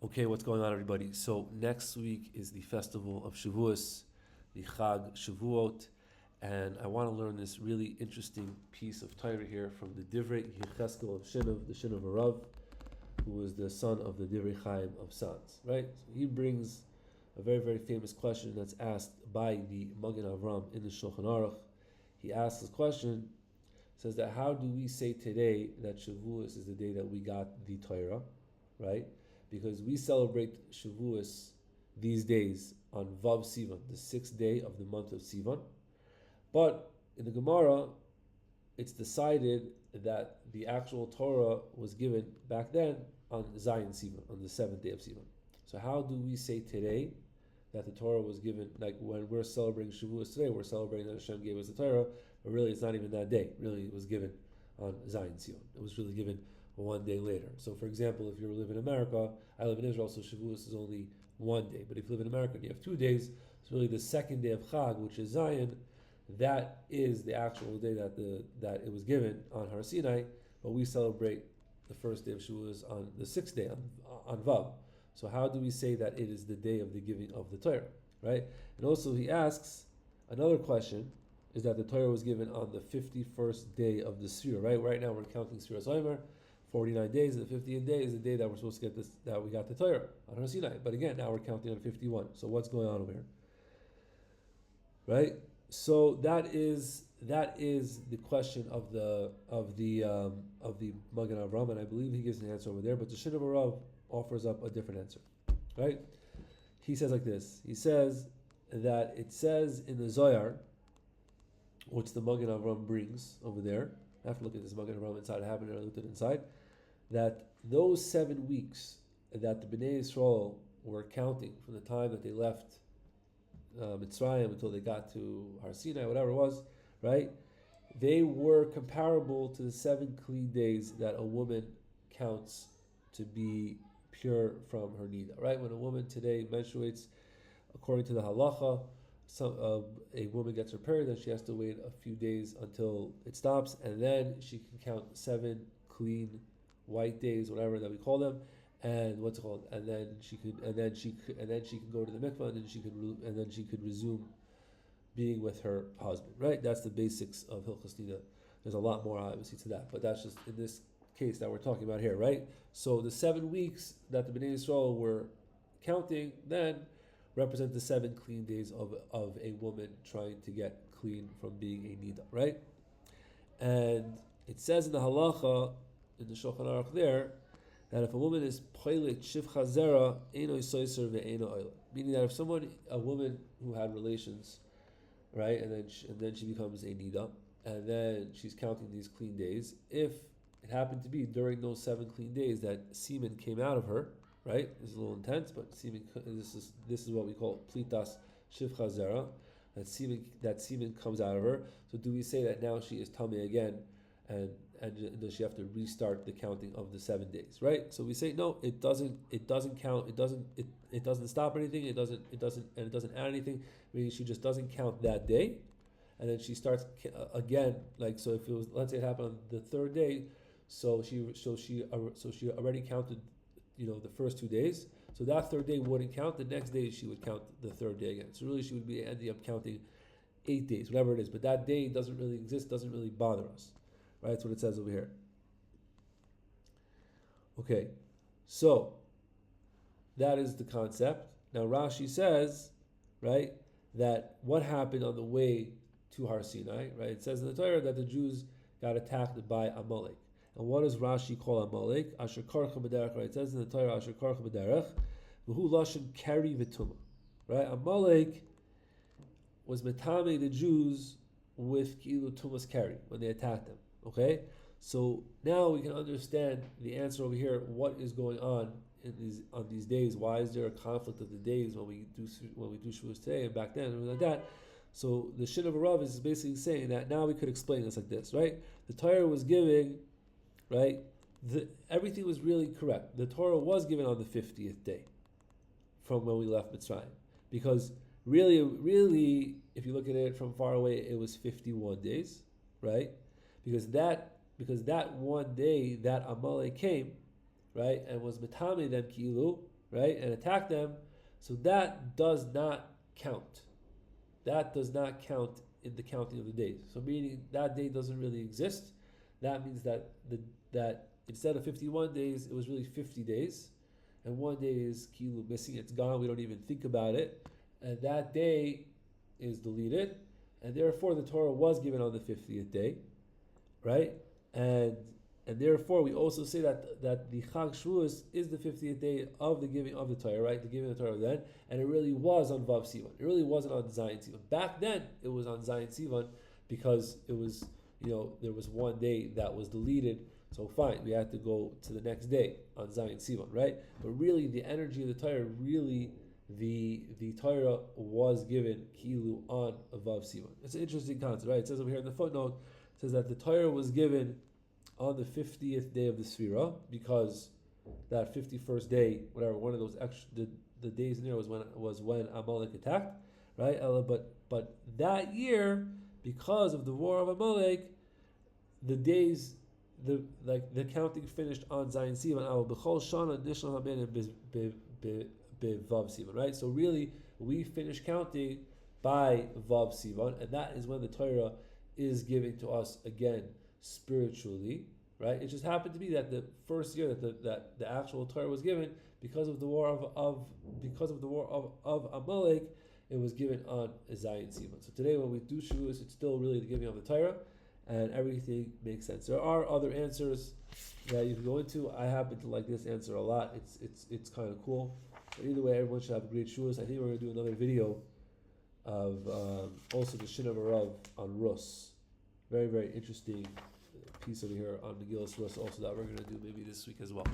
Okay, what's going on, everybody? So next week is the festival of Shavuos, the Chag Shavuot, and I want to learn this really interesting piece of Torah here from the Divrei Yechzekel of the Shinover Rav, who was the son of the Divrei Chaim of Sons. Right? So he brings a very, very famous question that's asked by the Magen Avraham in the Shulchan Aruch. He asks this question, says that how do we say today that Shavuos is the day that we got the Torah, right? Because we celebrate Shavuos these days on Vav Sivan, the 6th day of the month of Sivan. But in the Gemara, it's decided that the actual Torah was given back then on Zayin Sivan, on the 7th day of Sivan. So how do we say today that the Torah was given, like when we're celebrating Shavuos today, we're celebrating that Hashem gave us the Torah, but really it's not even that day. Really it was given on Zayin Sivan. It was really given one day later. So for example, if you live in America, I live in Israel, so Shavuos is only one day. But if you live in America and you have 2 days, it's really the second day of Chag, which is Zion. That is the actual day that it was given on Har Sinai, but we celebrate the first day of Shavuos on the 6th day, on Vav. So how do we say that it is the day of the giving of the Torah, right? And also he asks, another question, is that the Torah was given on the 51st day of the Sfira, right? Right now we're counting Sfiras Omer, 49 days, and the 50th day is the day that we're supposed to get this, that we got the Torah on Har Sinai. But again, now we're counting on 51. So what's going on over here? Right? So that is the question of the Magen Avraham, and I believe he gives an answer over there, but the Shinover Rav offers up a different answer. Right? He says like this. He says that it says in the Zohar, which the Magen Avraham brings over there. I have to look at this Magen Avraham inside. I haven't looked at it inside. That those 7 weeks that the Bnei Yisrael were counting from the time that they left Mitzrayim until they got to Har Sinai, whatever it was, right? They were comparable to the 7 clean days that a woman counts to be pure from her nida, right? When a woman today menstruates, according to the halacha, a woman gets her period, then she has to wait a few days until it stops, and then she can count 7 clean white days, whatever that we call them, and what's it called, and then she could go to the mikvah, and then she could resume being with her husband. Right? That's the basics of Hilchos Nida. There's a lot more obviously to that, but that's just in this case that we're talking about here, right? So the 7 weeks that the Bnei Yisrael were counting then represent the 7 clean days of a woman trying to get clean from being a nida, right? And it says in the halacha, in the Shulchan Aruch there, that if a woman is poilet shivcha zera, eino soiser ve'eino oila, meaning that if a woman who had relations, right, and then she becomes a nida, and then she's counting these clean days, if it happened to be during those 7 clean days that semen came out of her, right? This is a little intense, but semen. This is what we call plitas shivcha zera. That semen comes out of her. So do we say that now she is tummy again, and does she have to restart the counting of the 7 days? Right. So we say no. It doesn't count. It doesn't stop anything. It doesn't add anything. Meaning she just doesn't count that day, and then she starts again. Like so, if it was, let's say it happened on the 3rd day, so she already counted, the first 2 days. So that 3rd day wouldn't count. The next day she would count the 3rd day again. So really she would be ending up counting 8 days, whatever it is. But that day doesn't really exist, doesn't really bother us. Right? That's what it says over here. Okay. So that is the concept. Now Rashi says, right, that what happened on the way to Har Sinai, right? It says in the Torah that the Jews got attacked by Amalek. And what does Rashi call Amalek? Asher karcha b'derech, right? It says in the Torah, Asher karcha b'derech, v'hu lashon keri v'tuma, right? Amalek was metame the Jews with kilu tumas keri when they attacked them. Okay, so now we can understand the answer over here. What is going on on these days? Why is there a conflict of the days when we do Shavuos today and back then and like that? So the Shinover Rav is basically saying that now we could explain this like this, right? The Torah was giving. Right? Everything was really correct. The Torah was given on the 50th day from when we left Mitzrayim. Because really, if you look at it from far away, it was 51 days, right? Because that one day that Amalek came, right, and was metame them ki'ilu, right, and attack them, so that does not count. That does not count in the counting of the days. So meaning that day doesn't really exist. That means that that instead of 51 days, it was really 50 days, and one day is kilu missing. It's gone. We don't even think about it, and that day is deleted, and therefore the Torah was given on the 50th day, right? And therefore we also say that the Chag Shavuos is the 50th day of the giving of the Torah, right? The giving of the Torah then, and it really was on Vav Sivan. It really wasn't on Zayin Sivan. Back then it was on Zayin Sivan because it was, there was one day that was deleted. So fine, we had to go to the next day on Zayin Sivan, right? But really the energy of the Torah, really the Torah was given kilu on Vav Sivan. It's an interesting concept, right? It says over here in the footnote, it says that the Torah was given on the 50th day of the Sfira, because that 51st day, whatever, one of those extra the days in there was when Amalek attacked, right? But that year, because of the war of Amalek, the days the counting finished on Zayin Sivan. B'chol shana nishal habenim bevav Sivan, right? So really, we finish counting by Vav Sivan, and that is when the Torah is given to us again spiritually, right? It just happened to be that the first year that the actual Torah was given, because of the war of Amalek, it was given on Zayin Sivan. So today when we do Shavuos, it's still really the giving of the Torah, and everything makes sense. There are other answers that you can go into. I happen to like this answer a lot. It's kind of cool. But either way, everyone should have a great Shavuos. I think we're going to do another video of also the Shinover Rav on Rus. Very, very interesting piece over here on Megillas Rus also that we're going to do maybe this week as well.